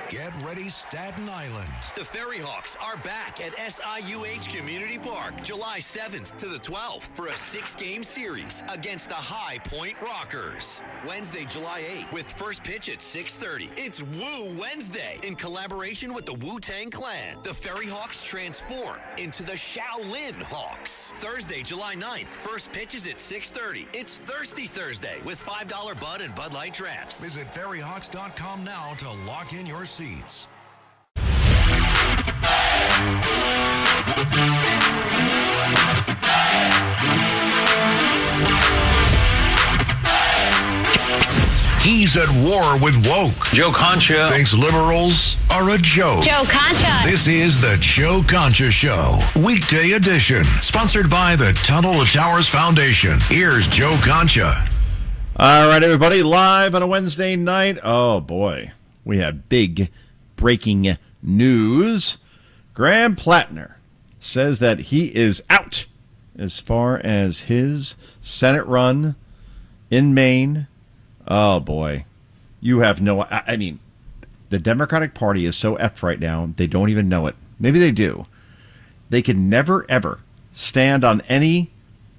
Get ready, Staten Island. The Ferry Hawks are back at SIUH Community Park July 7th to the 12th for a 6-game series against the High Point Rockers. Wednesday, July 8th with first pitch at 6:30. It's Woo Wednesday in collaboration with the Wu-Tang Clan. The Ferry Hawks transform into the Shaolin Hawks. Thursday, July 9th, first pitch is at 6:30. It's Thirsty Thursday with $5 Bud and Bud Light drafts. Visit ferryhawks.com now to lock in your seats. He's at war with woke. Joe Concha thinks liberals are a joke. Joe Concha. This is the Joe Concha Show, weekday edition, sponsored by the Tunnel to Towers Foundation. Here's Joe Concha. All right, everybody, live on a Wednesday night. Oh, boy. We have big breaking news. Graham Plattner says that he is out as far as his Senate run in Maine. Oh, boy. You have no... I mean, the Democratic Party is so effed right now, they don't even know it. Maybe they do. They can never, ever stand on any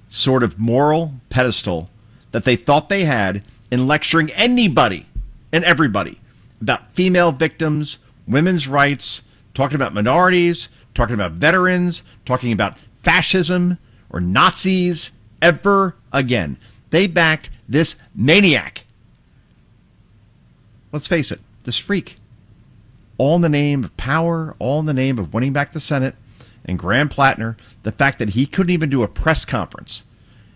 sort of moral pedestal that they thought they had in lecturing anybody and everybody about female victims, women's rights, talking about minorities, talking about veterans, talking about fascism or Nazis ever again. They backed this maniac. Let's face it, this freak. All in the name of power, all in the name of winning back the Senate. And Graham Plattner, the fact that he couldn't even do a press conference,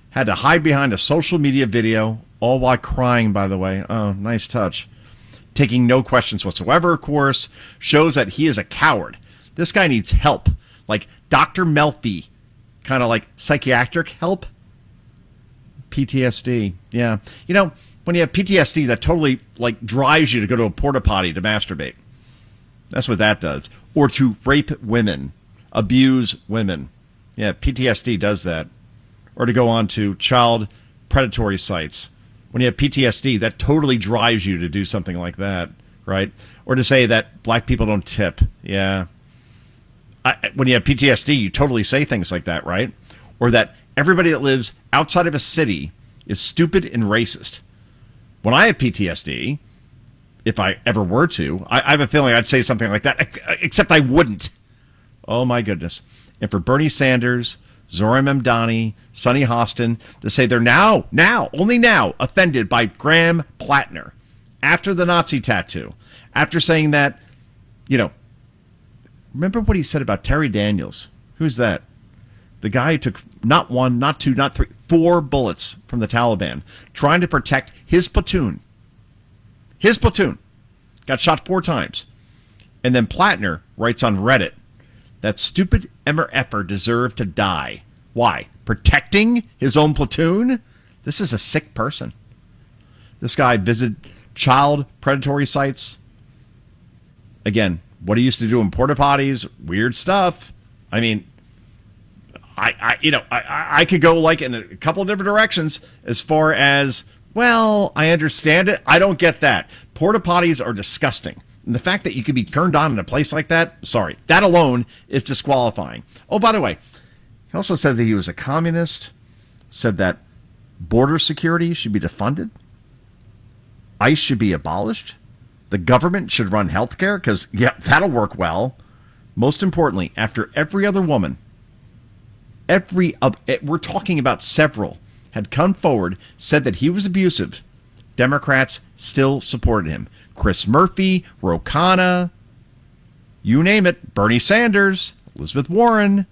had to hide behind a social media video, all while crying, by the way. Oh, nice touch. Taking no questions whatsoever, of course, shows that he is a coward. This guy needs help, like Dr. Melfi, kind of like psychiatric help. PTSD, yeah. You know, when you have PTSD, that totally like drives you to go to a porta potty to masturbate. That's what that does. Or to rape women, abuse women. Yeah, PTSD does that. Or to go on to child predatory sites. When you have PTSD, that totally drives you to do something like that, right? Or to say that black people don't tip. Yeah. When you have PTSD, you totally say things like that, right? Or that everybody that lives outside of a city is stupid and racist. When I have PTSD, if I ever were to, I have a feeling I'd say something like that, except I wouldn't. Oh, my goodness. And for Bernie Sanders, Zora Memdani, Sonny Hostin, to say they're only now, offended by Graham Plattner after the Nazi tattoo, after saying that, you know, remember what he said about Terry Daniels? Who's that? The guy who took not one, not two, not three, 4 bullets from the Taliban, trying to protect his platoon. His platoon got shot 4 times. And then Plattner writes on Reddit, that stupid MRFer deserved to die. Why? Protecting his own platoon? This is a sick person. This guy visited child predatory sites. Again, what he used to do in porta potties, weird stuff. I mean, I could go like in a couple of different directions as far as, well, I understand it. I don't get that. Porta potties are disgusting. And the fact that you could be turned on in a place like that, sorry, that alone is disqualifying. Oh, by the way, he also said that he was a communist, said that border security should be defunded, ICE should be abolished, the government should run health care, because, yeah, that'll work well. Most importantly, after every other woman, we're talking about several, had come forward, said that he was abusive, Democrats still supported him. Chris Murphy, Ro Khanna, you name it, Bernie Sanders, Elizabeth Warren.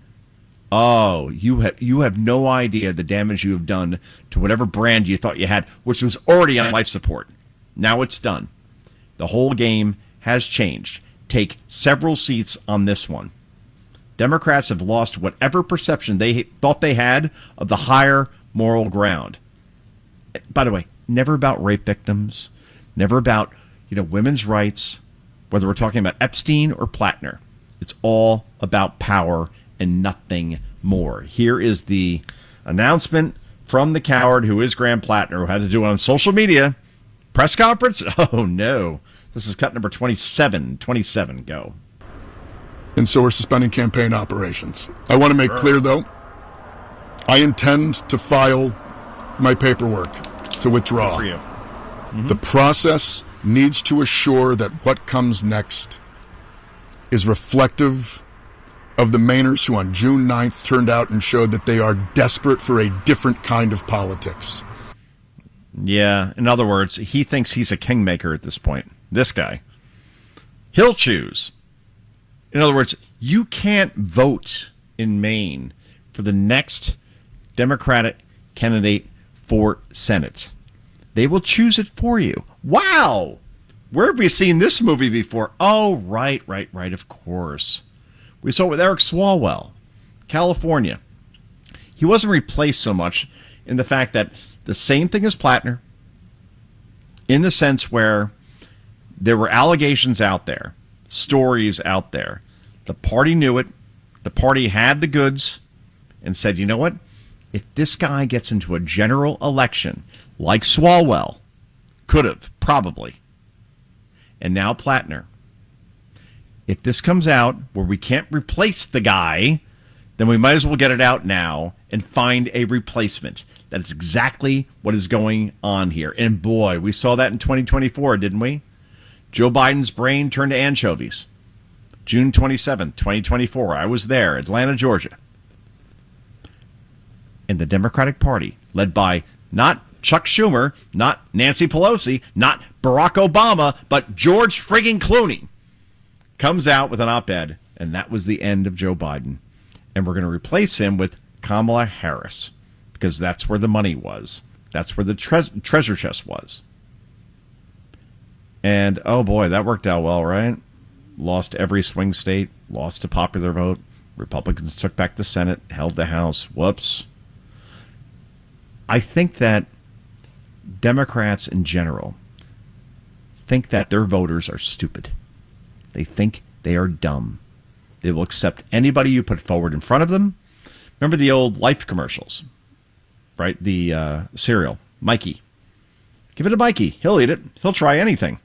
Oh, you have no idea the damage you have done to whatever brand you thought you had, which was already on life support. Now it's done. The whole game has changed. Take several seats on this one. Democrats have lost whatever perception they thought they had of the higher moral ground. By the way, never about rape victims, never about women's rights, whether we're talking about Epstein or Plattner. It's all about power and nothing more. Here is the announcement from the coward who is Graham Plattner, who had to do it on social media. Press conference? Oh, no. This is cut number 27. 27, go. And so we're suspending campaign operations. I want to make clear, though, I intend to file my paperwork to withdraw. Good for you. Mm-hmm. The process needs to assure that what comes next is reflective of the Mainers who on June 9th turned out and showed that they are desperate for a different kind of politics. Yeah, in other words, he thinks he's a kingmaker at this point. This guy. He'll choose. In other words, you can't vote in Maine for the next Democratic candidate for Senate. They will choose it for you. Wow! Where have we seen this movie before? Oh, right, of course. We saw it with Eric Swalwell, California. He wasn't replaced so much in the fact that the same thing as Plattner, in the sense where there were allegations out there, stories out there. The party knew it. The party had the goods and said, you know what? If this guy gets into a general election, like Swalwell could have, probably, and now Plattner, if this comes out where we can't replace the guy, then we might as well get it out now and find a replacement. That's exactly what is going on here. And boy, we saw that in 2024, didn't we? Joe Biden's brain turned to anchovies. June 27th, 2024. I was there, Atlanta, Georgia. And the Democratic Party, led by not Chuck Schumer, not Nancy Pelosi, not Barack Obama, but George friggin' Clooney, comes out with an op-ed, and that was the end of Joe Biden. And we're going to replace him with Kamala Harris, because that's where the money was. That's where the treasure chest was. And, oh boy, that worked out well, right? Lost every swing state, lost a popular vote. Republicans took back the Senate, held the House. Whoops. I think that Democrats in general think that their voters are stupid. They think they are dumb. They will accept anybody you put forward in front of them. Remember the old Life commercials, right? The cereal, Mikey. Give it to Mikey. He'll eat it. He'll try anything.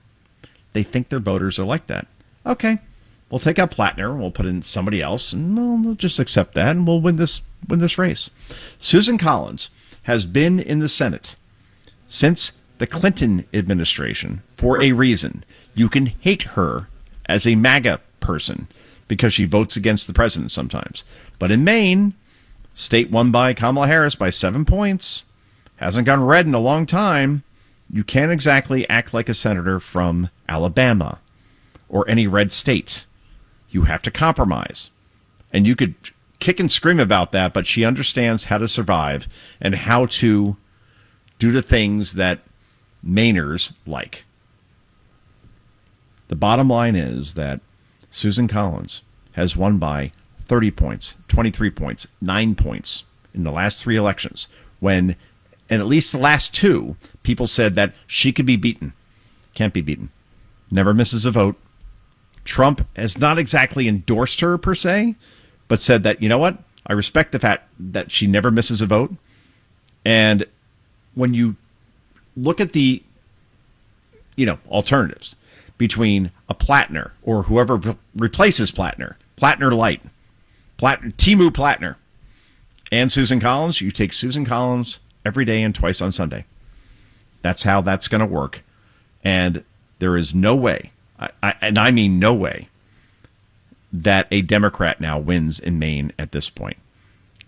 They think their voters are like that. Okay, we'll take out Plattner and we'll put in somebody else, and we'll just accept that, and we'll win this race. Susan Collins has been in the Senate since the Clinton administration for a reason. You can hate her as a MAGA person because she votes against the president sometimes. But in Maine, state won by Kamala Harris by 7 points, hasn't gone red in a long time. You can't exactly act like a senator from Alabama or any red state. You have to compromise. And you could kick and scream about that, but she understands how to survive and how to do the things that Mainers like. The bottom line is that Susan Collins has won by 30 points, 23 points, 9 points in the last 3 elections, when, in at least the last 2, people said that she could be beaten. Can't be beaten. Never misses a vote. Trump has not exactly endorsed her per se, but said that, you know what, I respect the fact that she never misses a vote. And when you look at the, alternatives between a Plattner or whoever replaces Plattner, Plattner Light, Timu Plattner, and Susan Collins, you take Susan Collins every day and twice on Sunday. That's how that's going to work. And there is no way, I mean no way, that a Democrat now wins in Maine at this point.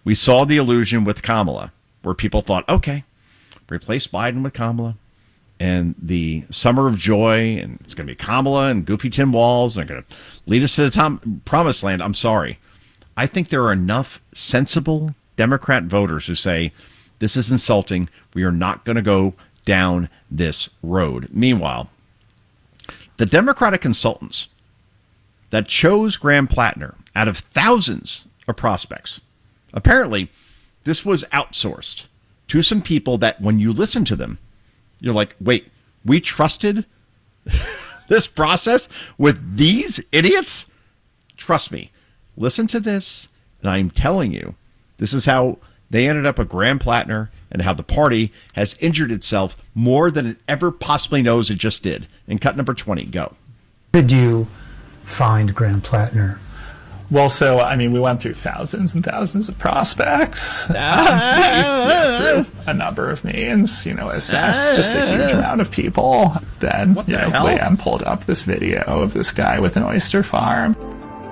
We saw the illusion with Kamala, where people thought, okay, replace Biden with Kamala, and the summer of joy, and it's going to be Kamala and Goofy Tim Walz, and they're going to lead us to the promised land. I'm sorry. I think there are enough sensible Democrat voters who say, this is insulting. We are not going to go down this road. Meanwhile, the Democratic consultants that chose Graham Plattner out of thousands of prospects, apparently this was outsourced to some people that when you listen to them, you're like, wait, we trusted this process with these idiots? Trust me. Listen to this, and I'm telling you, this is how They ended up with Graham Plattner and how the party has injured itself more than it ever possibly knows it just did. In cut number 20, go. Did you find Graham Plattner? Well, so, I mean, we went through thousands and thousands of prospects. Through a number of means, assessed just a huge amount of people. Then, Graham pulled up this video of this guy with an oyster farm.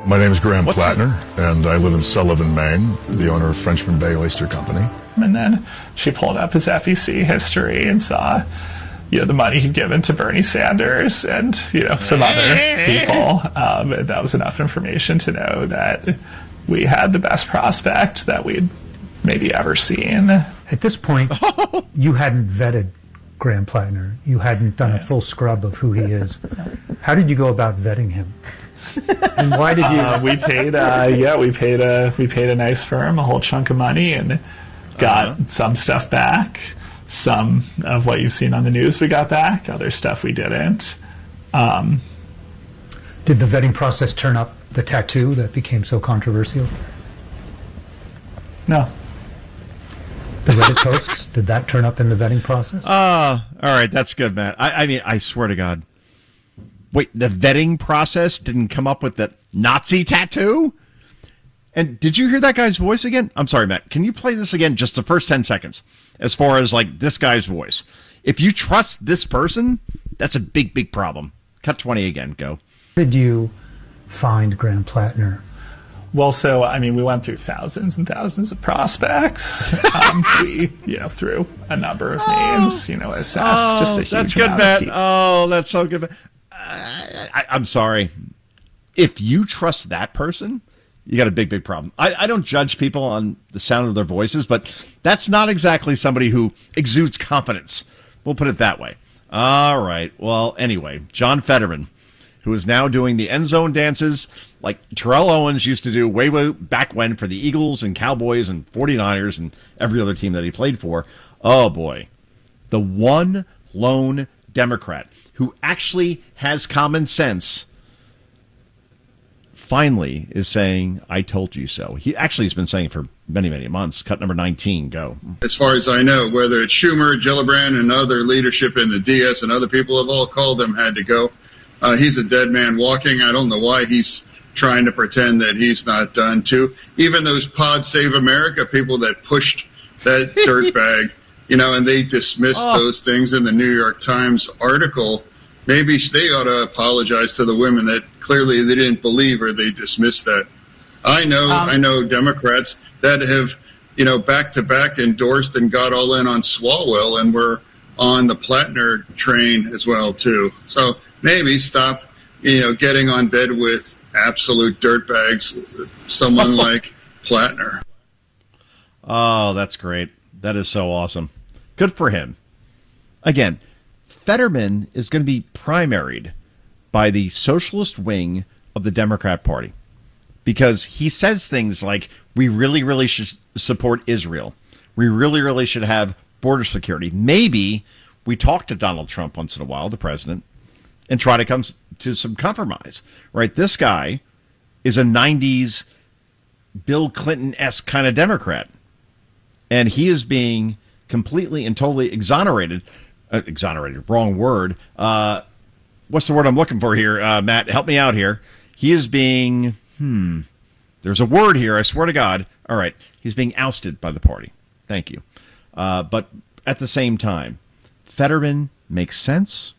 My name is Graham Plattner, and I live in Sullivan, Maine, the owner of Frenchman Bay Oyster Company. And then she pulled up his FEC history and saw the money he'd given to Bernie Sanders and, some other people. That was enough information to know that we had the best prospect that we'd maybe ever seen. At this point, you hadn't vetted Graham Plattner. You hadn't done a full scrub of who he is. How did you go about vetting him? And why did you? We paid a nice firm a whole chunk of money and got some stuff back. Some of what you've seen on the news we got back. Other stuff we didn't. Did the vetting process turn up the tattoo that became so controversial? No. The Reddit posts, did that turn up in the vetting process? All right, that's good, Matt. I mean, I swear to God. Wait, the vetting process didn't come up with the Nazi tattoo? And did you hear that guy's voice again? I'm sorry, Matt. Can you play this again, just the first 10 seconds, as far as, this guy's voice? If you trust this person, that's a big, big problem. Cut 20 again. Go. Did you find Graham Plattner? Well, so, I mean, we went through thousands and thousands of prospects. We, through a number of means, assessed just a huge that's good, amount Matt. of people. Oh, that's so good. I'm sorry. If you trust that person, you got a big, big problem. I don't judge people on the sound of their voices, but that's not exactly somebody who exudes confidence. We'll put it that way. All right. Well, anyway, John Fetterman, who is now doing the end zone dances like Terrell Owens used to do way, way back when for the Eagles and Cowboys and 49ers and every other team that he played for. Oh, boy. The one lone Democrat who actually has common sense finally is saying, I told you so. He actually has been saying for many, many months. Cut number 19, go. As far as I know, whether it's Schumer, Gillibrand, and other leadership in the DS and other people have all called him had to go. He's a dead man walking. I don't know why he's trying to pretend that he's not done too. Even those Pod Save America people that pushed that dirtbag, and they dismissed those things in the New York Times article. Maybe they ought to apologize to the women that clearly they didn't believe or they dismissed that. I know Democrats that have, back to back endorsed and got all in on Swalwell and were on the Plattner train as well too. So maybe stop, getting on bed with absolute dirtbags, someone like Plattner. Oh, that's great. That is so awesome. Good for him. Again, Fetterman is going to be primaried by the socialist wing of the Democrat Party because he says things like, we really, really should support Israel. We really, really should have border security. Maybe we talk to Donald Trump once in a while, the president, and try to come to some compromise, right? This guy is a 90s Bill Clinton-esque kind of Democrat, and he is being completely and totally exonerated, wrong word. What's the word I'm looking for here? Matt, help me out here. He is being, there's a word here, I swear to God. All right, he's being ousted by the party. Thank you. But at the same time, Fetterman makes sense.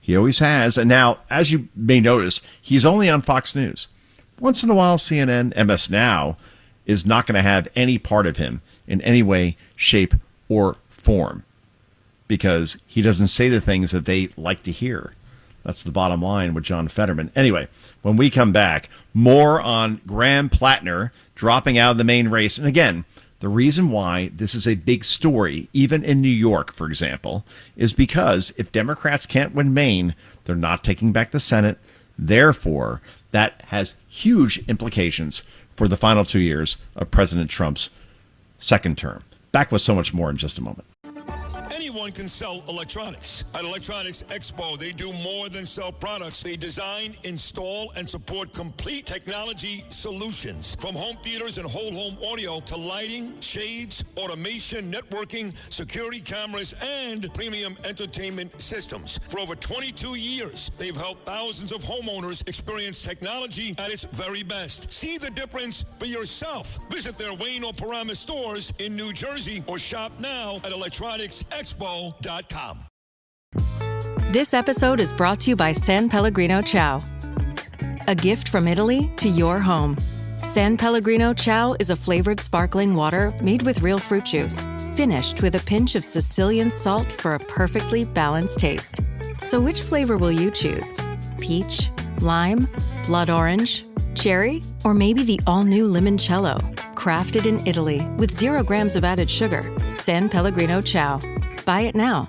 He always has. And now, as you may notice, he's only on Fox News. Once in a while, CNN, MS Now, is not going to have any part of him in any way, shape, or form because he doesn't say the things that they like to hear. That's the bottom line with John Fetterman. Anyway, when we come back, more on Graham Plattner dropping out of the main race. And again, the reason why this is a big story, even in New York, for example, is because if Democrats can't win Maine, they're not taking back the Senate. Therefore, that has huge implications for the final 2 years of President Trump's second term. Back with so much more in just a moment. anyone can sell electronics. At Electronics Expo, they do more than sell products. They design, install, and support complete technology solutions. From home theaters and whole home audio to lighting, shades, automation, networking, security cameras, and premium entertainment systems. For over 22 years, they've helped thousands of homeowners experience technology at its very best. See the difference for yourself. Visit their Wayne or Paramus stores in New Jersey or shop now at electronicsexpo.com. This episode is brought to you by San Pellegrino Ciao. A gift from Italy to your home. San Pellegrino Ciao is a flavored sparkling water made with real fruit juice, finished with a pinch of Sicilian salt for a perfectly balanced taste. So which flavor will you choose? Peach, lime, blood orange, cherry, or maybe the all-new limoncello? Crafted in Italy with 0 grams of added sugar. San Pellegrino Ciao. Buy it now.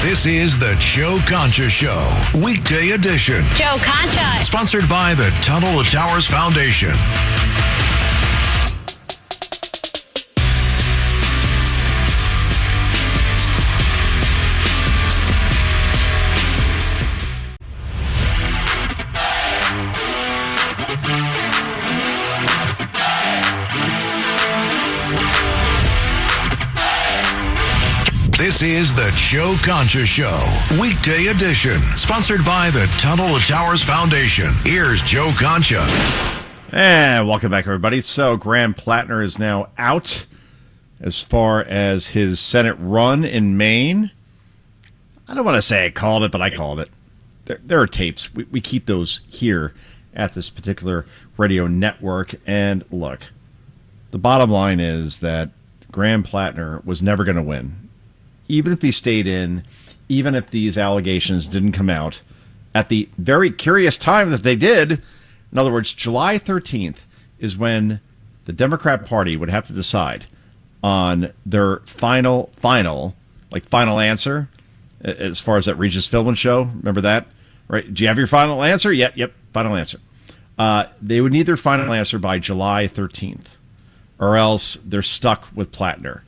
This is the Joe Concha Show, weekday edition. Joe Concha. Sponsored by the Tunnel to Towers Foundation. This is the Joe Concha Show, weekday edition, sponsored by the Tunnel to Towers Foundation. Here's Joe Concha. And welcome back, everybody. So Graham Plattner is now out as far as his Senate run in Maine. I don't want to say I called it, but I called it. There are tapes. We keep those here at this particular radio network. And look, the bottom line is that Graham Plattner was never going to win. Even if he stayed in, even if these allegations didn't come out, at the very curious time that they did, in other words, July 13th is when the Democrat Party would have to decide on their final answer, as far as that Regis Philbin show. Remember that? Right? Do you have your final answer? Yep, final answer. They would need their final answer by July 13th, or else they're stuck with Plattner.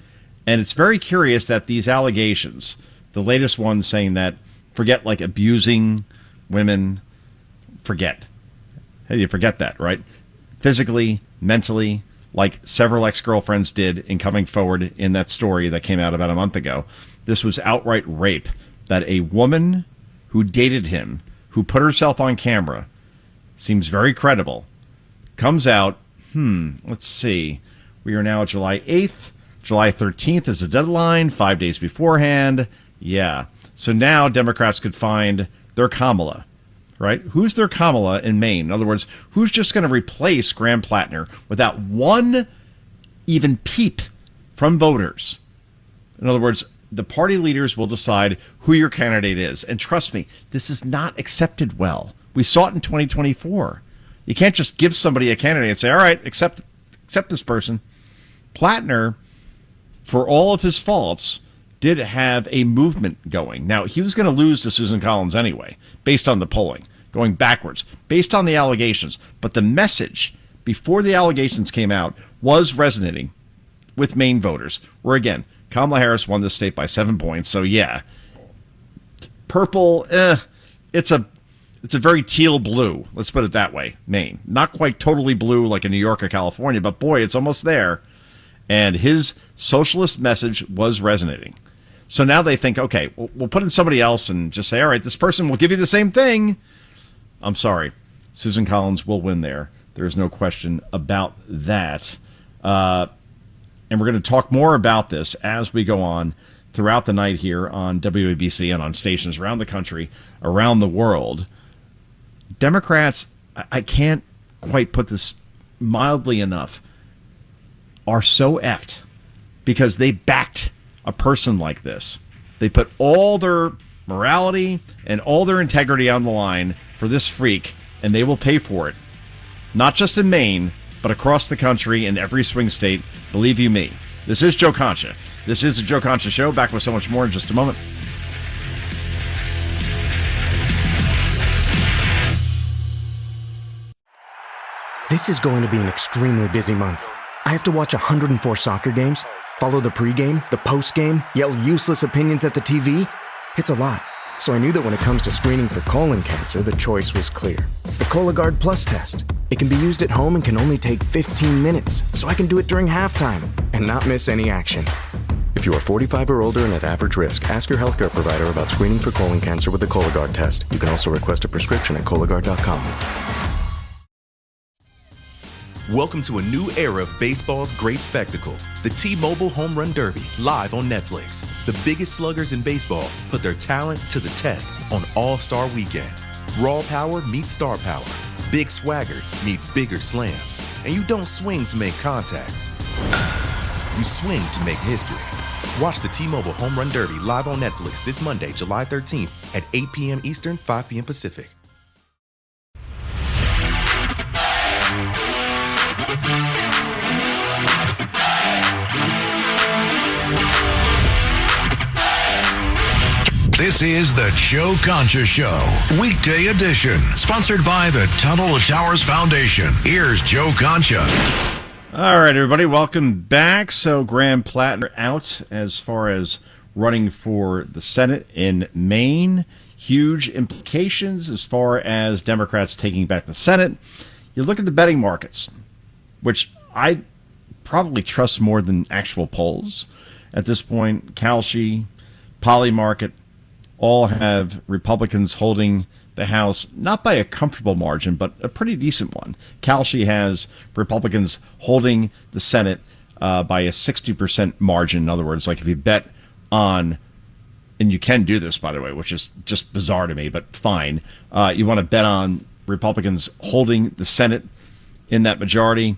And it's very curious that these allegations, the latest one saying that, forget like abusing women, forget. How do you forget that, right? Physically, mentally, like several ex-girlfriends did in coming forward in that story that came out about a month ago. This was outright rape, that a woman who dated him, who put herself on camera, seems very credible, comes out, let's see, we are now July 8th. July 13th is the deadline, 5 days beforehand. Yeah. So now Democrats could find their Kamala, right? Who's their Kamala in Maine? In other words, who's just going to replace Graham Plattner without one even peep from voters? In other words, the party leaders will decide who your candidate is. And trust me, this is not accepted well. We saw it in 2024. You can't just give somebody a candidate and say, all right, accept this person. Plattner, for all of his faults, did have a movement going. Now, he was going to lose to Susan Collins anyway, based on the polling, going backwards, based on the allegations. But the message before the allegations came out was resonating with Maine voters, where, again, Kamala Harris won the state by 7 points. So, yeah, purple, it's a very teal blue. Let's put it that way, Maine. Not quite totally blue like in New York or California, but, boy, it's almost there. And his socialist message was resonating. So now they think, okay, we'll put in somebody else and just say, all right, this person will give you the same thing. I'm sorry. Susan Collins will win there. There's no question about that. And we're going to talk more about this as we go on throughout the night here on WABC and on stations around the country, around the world. Democrats, I can't quite put this mildly enough, are so effed because they backed a person like this. They put all their morality and all their integrity on the line for this freak, and they will pay for it. Not just in Maine, but across the country in every swing state. Believe you me. This is Joe Concha. This is the Joe Concha Show. Back with so much more in just a moment. This is going to be an extremely busy month. I have to watch 104 soccer games, Follow the pregame, the postgame, yell useless opinions at the TV? It's a lot. So I knew that when it comes to screening for colon cancer, the choice was clear. The Cologuard Plus test. It can be used at home and can only take 15 minutes, so I can do it during halftime and not miss any action. If you are 45 or older and at average risk, ask your healthcare provider about screening for colon cancer with the Cologuard test. You can also request a prescription at Cologuard.com. Welcome to a new era of baseball's great spectacle. The T-Mobile Home Run Derby, live on Netflix. The biggest sluggers in baseball put their talents to the test on All-Star Weekend. Raw power meets star power. Big swagger meets bigger slams. And you don't swing to make contact. You swing to make history. Watch the T-Mobile Home Run Derby live on Netflix this Monday, July 13th at 8 p.m. Eastern, 5 p.m. Pacific. This is the Joe Concha Show, weekday edition, sponsored by the Tunnel to Towers Foundation. Here's Joe Concha. All right, everybody, welcome back. So Graham Plattner out as far as running for the Senate in Maine. Huge implications as far as Democrats taking back the Senate. You look at the betting markets, which I probably trust more than actual polls. At this point, Kalshi, Polymarket, all have Republicans holding the House, not by a comfortable margin, but a pretty decent one. Kalshi has Republicans holding the Senate by a 60% margin. In other words, like if you bet on, and you can do this, by the way, which is just bizarre to me, but fine. You want to bet on Republicans holding the Senate in that majority.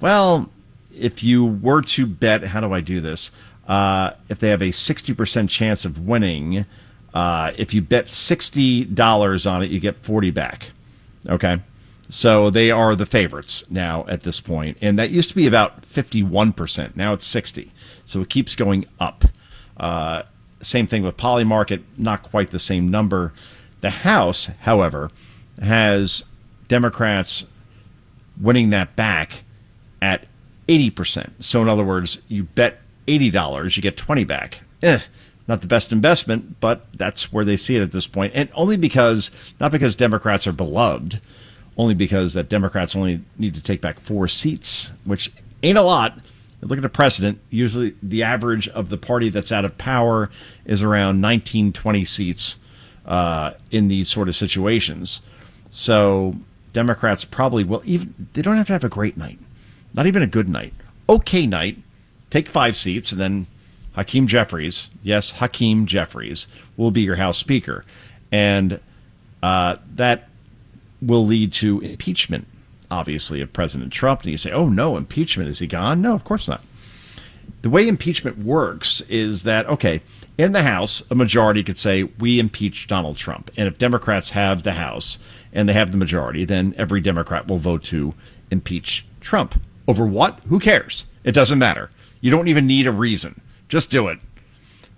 Well, if you were to bet, how do I do this? If they have a 60% chance of winning, if you bet $60 on it, you get 40 back. Okay. So they are the favorites now at this point. And that used to be about 51%. Now it's 60. So it keeps going up. Same thing with Polymarket, not quite the same number. The House, however, has Democrats winning that back at 80%. So in other words, you bet $80, you get 20 back. Not the best investment, but that's where they see it at this point. And only because, not because Democrats are beloved, only because that Democrats only need to take back 4 seats, which ain't a lot. Look at the precedent. Usually the average of the party that's out of power is around 19, 20 seats in these sort of situations. So Democrats probably will, even they don't have to have a great night, not even a good night. Okay night, take 5 seats, and then Hakeem Jeffries, yes, Hakeem Jeffries, will be your House Speaker. And that will lead to impeachment, obviously, of President Trump. And you say, oh, no, impeachment, is he gone? No, of course not. The way impeachment works is that, okay, in the House, a majority could say, we impeach Donald Trump. And if Democrats have the House and they have the majority, then every Democrat will vote to impeach Trump. Over what? Who cares? It doesn't matter. You don't even need a reason. Just do it.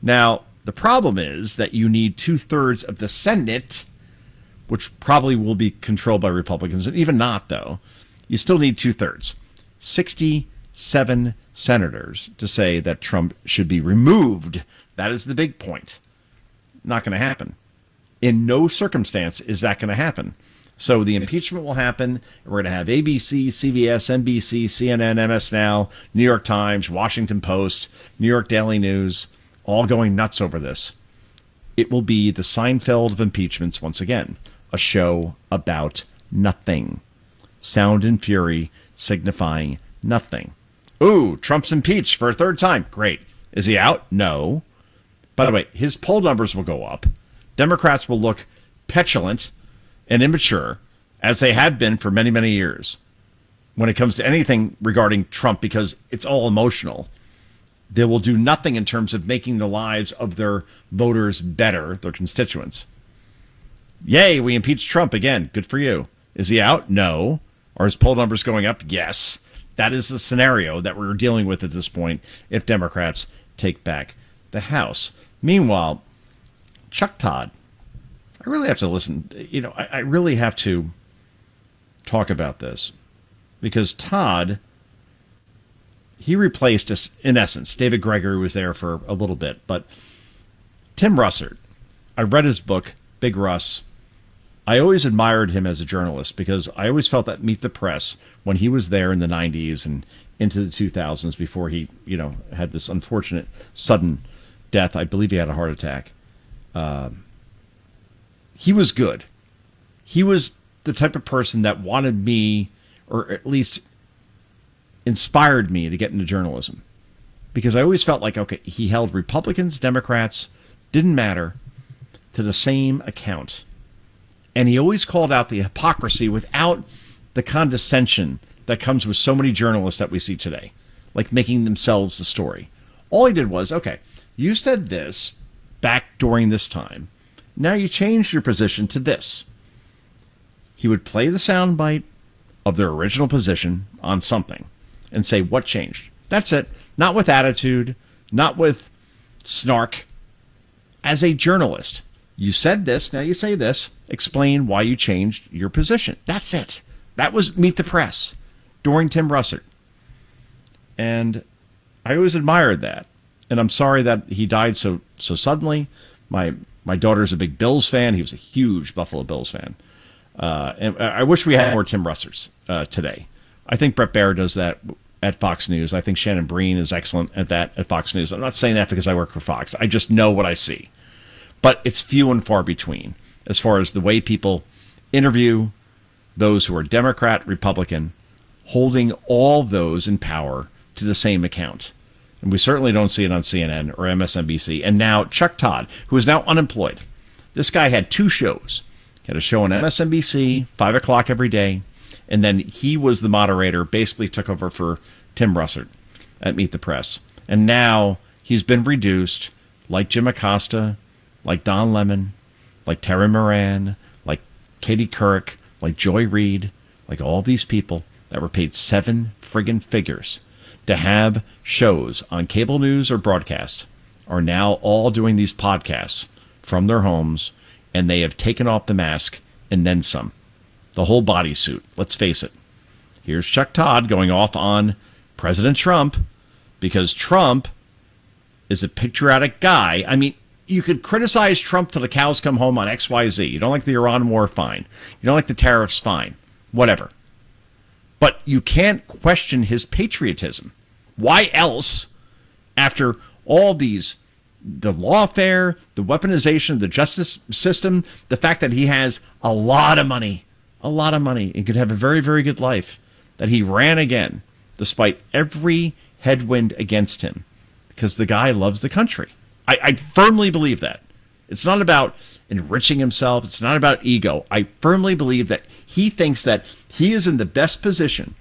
Now, the problem is that you need 2/3 of the Senate, which probably will be controlled by Republicans. And even not, though, you still need 2/3. 67 senators to say that Trump should be removed. That is the big point. Not going to happen. In no circumstance is that going to happen. So the impeachment will happen. We're going to have ABC, CBS, NBC, CNN, MS Now, New York Times, Washington Post, New York Daily News, all going nuts over this. It will be the Seinfeld of impeachments once again, a show about nothing. Sound and fury signifying nothing. Ooh, Trump's impeached for a 3rd time. Great. Is he out? No. By the way, his poll numbers will go up. Democrats will look petulant and immature, as they have been for many, many years, when it comes to anything regarding Trump, because it's all emotional. They will do nothing in terms of making the lives of their voters better, their constituents. Yay, we impeached Trump again. Good for you. Is he out? No. Are his poll numbers going up? Yes. That is the scenario that we're dealing with at this point if Democrats take back the House. Meanwhile, Chuck Todd, I really have to listen. I really have to talk about this because Todd he replaced us, in essence. David Gregory was there for a little bit, but Tim Russert, I read his book, Big Russ. I always admired him as a journalist because I always felt that Meet the Press, when he was there in the 90s and into the 2000s before he, had this unfortunate sudden death. I believe he had a heart attack. He was good. He was the type of person that wanted me, or at least inspired me to get into journalism. Because I always felt like, okay, he held Republicans, Democrats, didn't matter, to the same account. And he always called out the hypocrisy without the condescension that comes with so many journalists that we see today, like making themselves the story. All he did was, okay, you said this back during this time. Now you changed your position to this. He would play the soundbite of their original position on something and say, what changed? That's it. Not with attitude, not with snark. As a journalist, you said this, now you say this. Explain why you changed your position. That's it. That was Meet the Press during Tim Russert. And I always admired that. And I'm sorry that he died so suddenly. My daughter's a big Bills fan. He was a huge Buffalo Bills fan. And I wish we had more Tim Russerts today. I think Brett Baer does that at Fox News. I think Shannon Breen is excellent at that at Fox News. I'm not saying that because I work for Fox. I just know what I see. But it's few and far between as far as the way people interview those who are Democrat, Republican, holding all those in power to the same account. And we certainly don't see it on CNN or MSNBC. And now Chuck Todd, who is now unemployed. This guy had 2 shows. He had a show on MSNBC, 5 o'clock every day. And then he was the moderator, basically took over for Tim Russert at Meet the Press. And now he's been reduced, like Jim Acosta, like Don Lemon, like Terry Moran, like Katie Couric, like Joy Reid, like all these people that were paid 7 friggin' figures to have shows on cable news or broadcast are now all doing these podcasts from their homes, and they have taken off the mask and then some. The whole bodysuit, let's face it. Here's Chuck Todd going off on President Trump because Trump is a patriotic guy. I mean, you could criticize Trump till the cows come home on XYZ. You don't like the Iran war, fine. You don't like the tariffs, fine. Whatever. But you can't question his patriotism. Why else, after all these, the lawfare, the weaponization of the justice system, the fact that he has a lot of money, and could have a very, very good life, that he ran again, despite every headwind against him, because the guy loves the country. I firmly believe that. It's not about enriching himself. It's not about ego. I firmly believe that he thinks that he is in the best position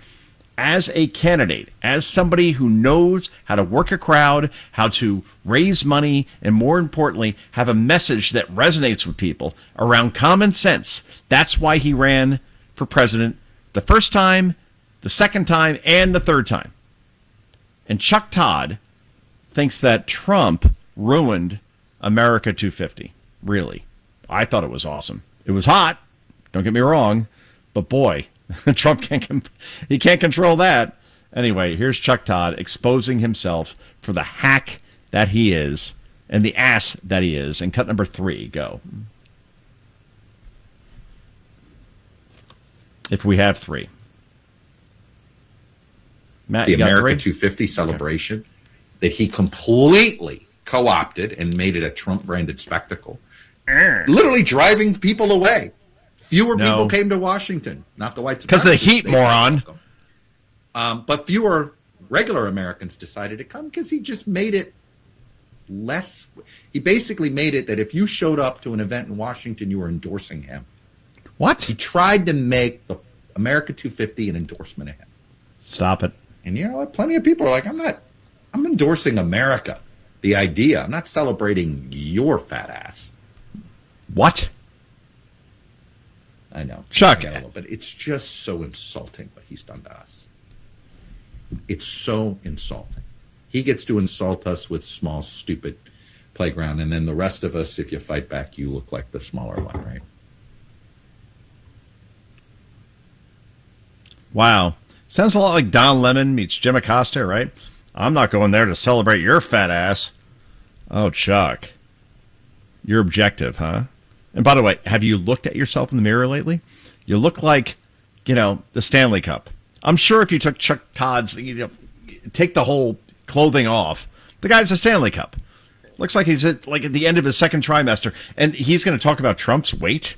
as a candidate, as somebody who knows how to work a crowd, how to raise money, and more importantly, have a message that resonates with people around common sense. That's why he ran for president the first time, the second time, and the third time. And Chuck Todd thinks that Trump ruined America 250. Really. I thought it was awesome. It was hot, don't get me wrong, but boy, Trump can't control that. Anyway, here's Chuck Todd exposing himself for the hack that he is and the ass that he is. And cut number 3, go. If we have 3. Matt, the you got America 3? 250 celebration that he completely co-opted and made it a Trump-branded spectacle. Literally driving people away. Fewer people came to Washington, not the whites. Because of the heat, moron. But fewer regular Americans decided to come because he just made it less. He basically made it that if you showed up to an event in Washington, you were endorsing him. What? He tried to make the America 250 an endorsement of him. Stop it. And you know what? Plenty of people are like, I'm endorsing America, the idea. I'm not celebrating your fat ass. What? I know. Chuck. But it's just so insulting what he's done to us. It's so insulting. He gets to insult us with small, stupid playground, and then the rest of us, if you fight back, you look like the smaller one, right? Wow. Sounds a lot like Don Lemon meets Jim Acosta, right? I'm not going there to celebrate your fat ass. Oh, Chuck. You're objective, huh? And by the way, have you looked at yourself in the mirror lately? You look like, the Stanley Cup. I'm sure if you took Chuck Todd's, take the whole clothing off, the guy's a Stanley Cup. Looks like he's at the end of his second trimester. And he's going to talk about Trump's weight?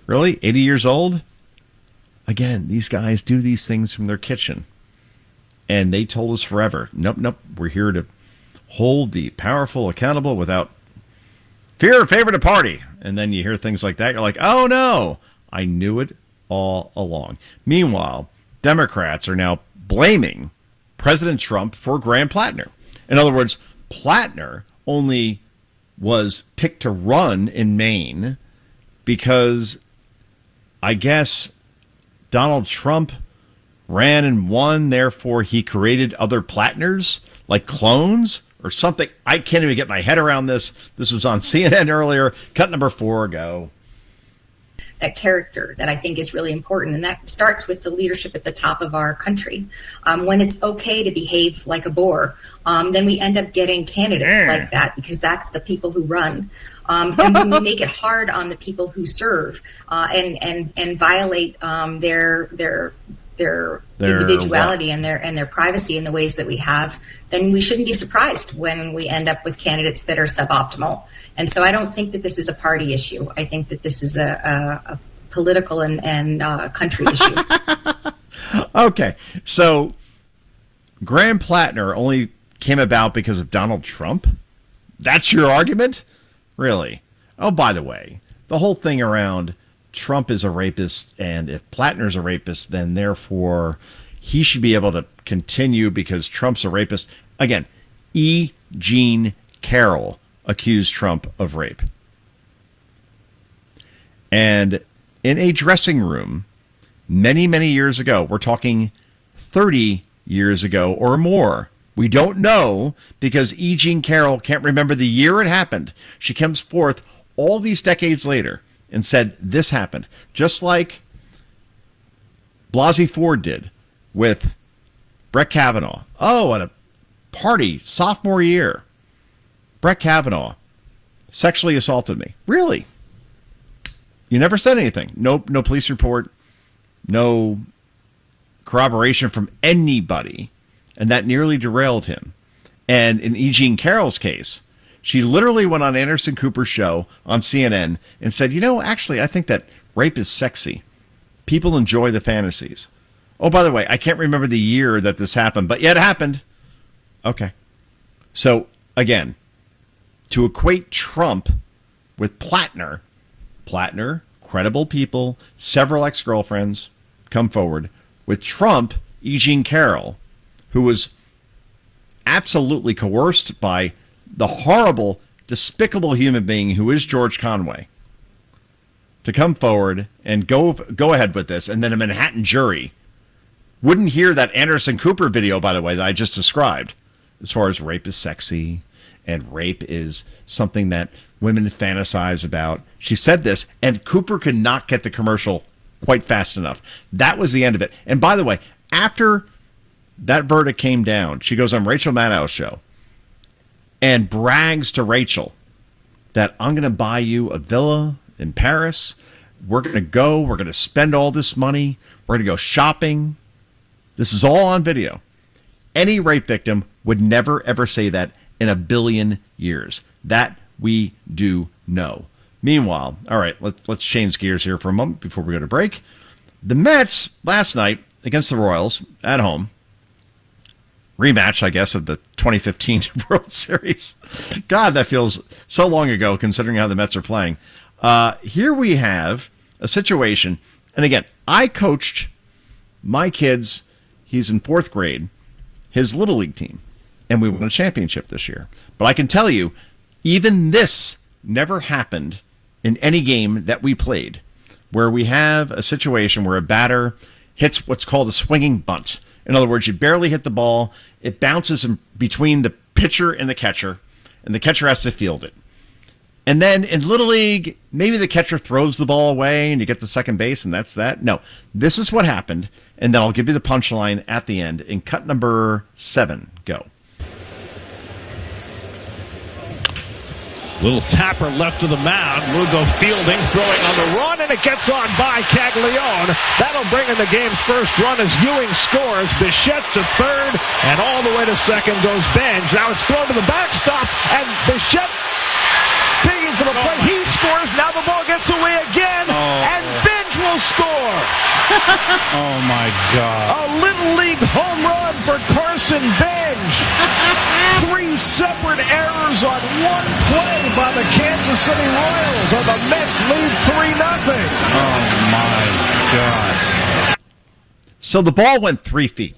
Really? 80 years old? Again, these guys do these things from their kitchen. And they told us forever, nope, we're here to hold the powerful accountable without fear or favor to party. And then you hear things like that. You're like, oh, no, I knew it all along. Meanwhile, Democrats are now blaming President Trump for Graham Plattner. In other words, Plattner only was picked to run in Maine because I guess Donald Trump ran and won, therefore he created other Plattners, like clones or something. I can't even get my head around this. This was on CNN earlier. Cut number 4, go. That character that I think is really important, and that starts with the leadership at the top of our country. When it's okay to behave like a bore, then we end up getting candidates like that because that's the people who run. And when we make it hard on the people who serve and violate their individuality and their privacy in the ways that we have, then we shouldn't be surprised when we end up with candidates that are suboptimal. And so I don't think that this is a party issue. I think that this is a political and country issue. Okay, so Graham Plattner only came about because of Donald Trump? That's your argument? Really? Oh, by the way, the whole thing around Trump is a rapist, and if Plattner's a rapist, then therefore he should be able to continue because Trump's a rapist. Again, E. Jean Carroll accused Trump of rape. And in a dressing room many, many years ago, we're talking 30 years ago or more. We don't know because E. Jean Carroll can't remember the year it happened. She comes forth all these decades later and said this happened, just like Blasey Ford did with Brett Kavanaugh. Oh, at a party sophomore year, Brett Kavanaugh sexually assaulted me. Really? You never said anything. No police report, no corroboration from anybody, and that nearly derailed him. And in E. Jean Carroll's case, she literally went on Anderson Cooper's show on CNN and said, actually, I think that rape is sexy. People enjoy the fantasies. Oh, by the way, I can't remember the year that this happened, but yet it happened. Okay. So, again, to equate Trump with Plattner, credible people, several ex-girlfriends come forward. With Trump, E. Jean Carroll, who was absolutely coerced by the horrible, despicable human being who is George Conway, to come forward and go ahead with this, and then a Manhattan jury wouldn't hear that Anderson Cooper video, by the way, that I just described, as far as rape is sexy and rape is something that women fantasize about. She said this, and Cooper could not get the commercial quite fast enough. That was the end of it. And by the way, after that verdict came down, she goes on Rachel Maddow's show and brags to Rachel that I'm going to buy you a villa in Paris. We're going to spend all this money. We're going to go shopping. This is all on video. Any rape victim would never, ever say that in a billion years. That we do know. Meanwhile, all right, let's change gears here for a moment before we go to break. The Mets last night against the Royals at home. Rematch, I guess, of the 2015 World Series. God, that feels so long ago considering how the Mets are playing. Here we have a situation, and again, I coached my kids, he's in 4th grade, his Little League team, and we won a championship this year. But I can tell you, even this never happened in any game that we played, where we have a situation where a batter hits what's called a swinging bunt. In other words, you barely hit the ball, it bounces in between the pitcher and the catcher has to field it. And then in Little League, maybe the catcher throws the ball away and you get to second base and that's that. No, this is what happened. And then I'll give you the punchline at the end. In cut number 7, go. Little tapper left to the mound. Lugo fielding, throwing on the run, and it gets on by Caglione. That'll bring in the game's first run as Ewing scores. Bichette to third, and all the way to second goes Benj. Now it's thrown to the backstop, and Bichette digging for the plate. He scores. Now the ball gets away again, and Benj will score. Oh, my God. A Little League home run for Carson Benj. 3 separate errors on one play by the Kansas City Royals, and the Mets lead 3-0. Oh, my gosh. So the ball went 3 feet.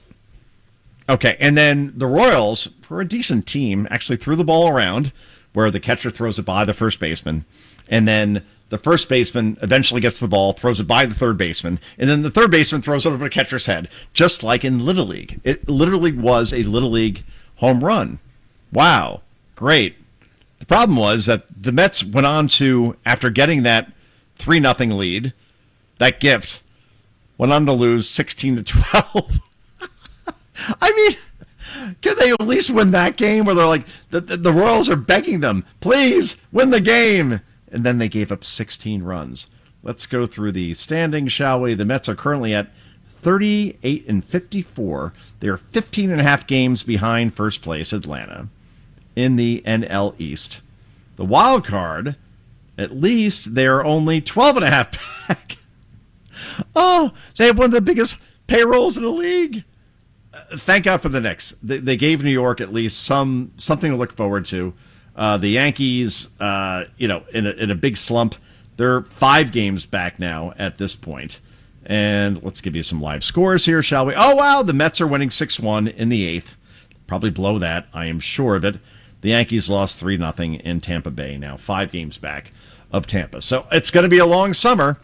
Okay, and then the Royals, for a decent team, actually threw the ball around where the catcher throws it by the first baseman, and then the first baseman eventually gets the ball, throws it by the third baseman, and then the third baseman throws it over the catcher's head, just like in Little League. It literally was a Little League home run. Wow, great. The problem was that the Mets went on to, after getting that 3-0 lead, that gift, went on to lose 16-12. I mean, can they at least win that game where they're like, the Royals are begging them, please win the game? And then they gave up 16 runs. Let's go through the standings, shall we? The Mets are currently at 38-54. They're 15.5 games behind first place, Atlanta, in the NL East. The wild card, at least they're only 12.5 back. Oh, they have one of the biggest payrolls in the league. Thank God for the Knicks. They gave New York at least something to look forward to. The Yankees, in a big slump. They're 5 games back now at this point. And let's give you some live scores here, shall we? Oh, wow, the Mets are winning 6-1 in the 8th. Probably blow that, I am sure of it. The Yankees lost 3-0 in Tampa Bay, now 5 games back of Tampa. So it's going to be a long summer.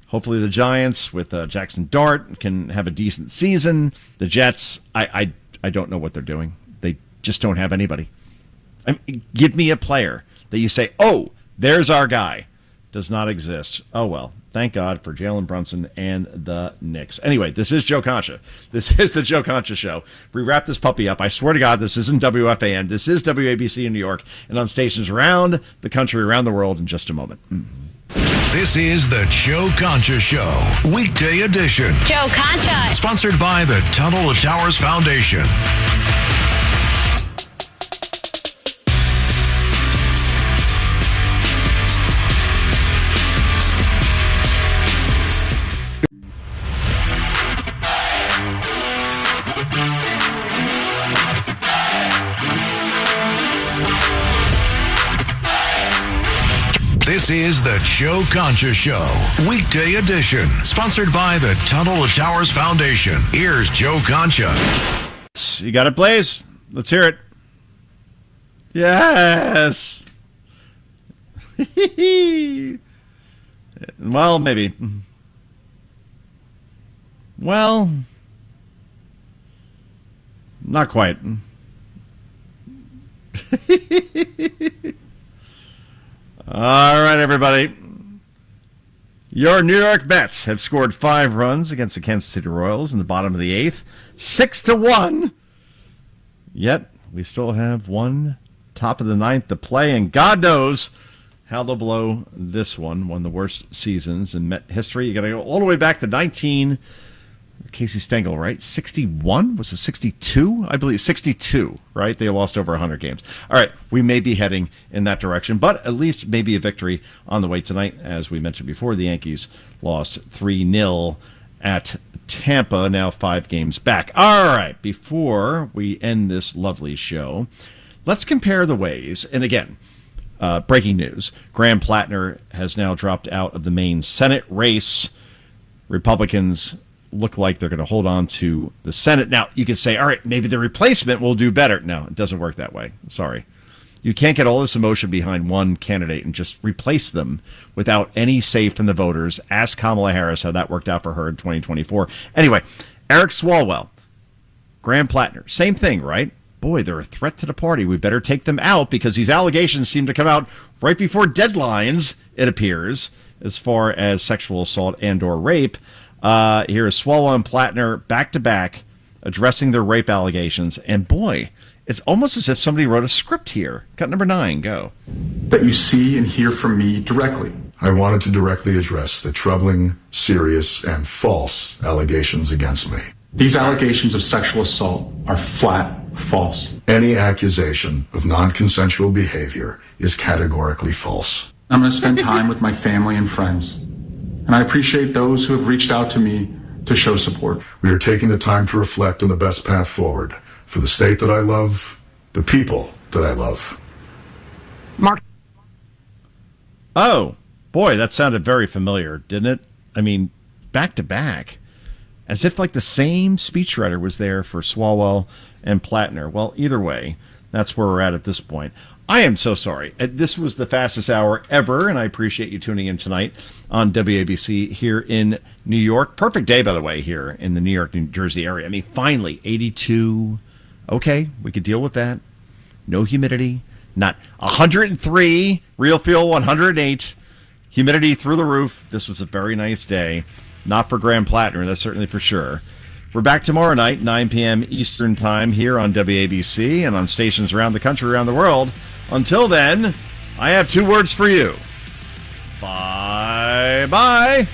Hopefully the Giants with Jackson Dart can have a decent season. The Jets, I don't know what they're doing. They just don't have anybody. I mean, give me a player that you say, oh, there's our guy. Does not exist. Oh, well. Thank God for Jalen Brunson and the Knicks. Anyway, this is Joe Concha. This is the Joe Concha Show. We wrap this puppy up. I swear to God, this isn't WFAN. This is WABC in New York and on stations around the country, around the world in just a moment. This is the Joe Concha Show, weekday edition. Joe Concha. Sponsored by the Tunnel to Towers Foundation. This is the Joe Concha Show, weekday edition, sponsored by the Tunnel to Towers Foundation. Here's Joe Concha. You got it, Blaze? Let's hear it. Yes. Well, maybe. Well, not quite. All right, everybody. Your New York Mets have scored 5 runs against the Kansas City Royals in the bottom of the 8th, 6-1. Yet we still have one top of the 9th to play, and God knows how they'll blow this one of the worst seasons in Met history. You got to go all the way back to Casey Stengel, right? 61? Was it 62? I believe 62, right? They lost over 100 games. All right, we may be heading in that direction, but at least maybe a victory on the way tonight. As we mentioned before, the Yankees lost 3-0 at Tampa, now 5 games back. All right, before we end this lovely show, let's compare the ways. And again, breaking news, Graham Plattner has now dropped out of the Maine Senate race. Republicans look like they're going to hold on to the Senate. Now, you could say, all right, maybe the replacement will do better. No, it doesn't work that way. Sorry. You can't get all this emotion behind one candidate and just replace them without any say from the voters. Ask Kamala Harris how that worked out for her in 2024. Anyway, Eric Swalwell, Graham Plattner, same thing, right? boy, they're a threat to the party. We better take them out because these allegations seem to come out right before deadlines, it appears, as far as sexual assault and or rape. Here is Swalwell and Plattner back-to-back addressing their rape allegations. And boy, it's almost as if somebody wrote a script here. Cut number 9, go. That you see and hear from me directly. I wanted to directly address the troubling, serious, and false allegations against me. These allegations of sexual assault are flat false. Any accusation of non-consensual behavior is categorically false. I'm going to spend time with my family and friends, and I appreciate those who have reached out to me to show support. We are taking the time to reflect on the best path forward for the state that I love, the people that I love. Mark. Oh, boy, that sounded very familiar, didn't it? I mean, back to back. As if like the same speechwriter was there for Swalwell and Plattner. Well, either way, that's where we're at this point. I am so sorry. This was the fastest hour ever, and I appreciate you tuning in tonight on WABC here in New York. Perfect day, by the way, here in the New York, New Jersey area. I mean, finally, 82. Okay, we could deal with that. No humidity. Not 103. Real feel 108. Humidity through the roof. This was a very nice day. Not for Graham Plattner, that's certainly for sure. We're back tomorrow night, 9 p.m. Eastern Time here on WABC and on stations around the country, around the world. Until then, I have 2 words for you. Bye-bye.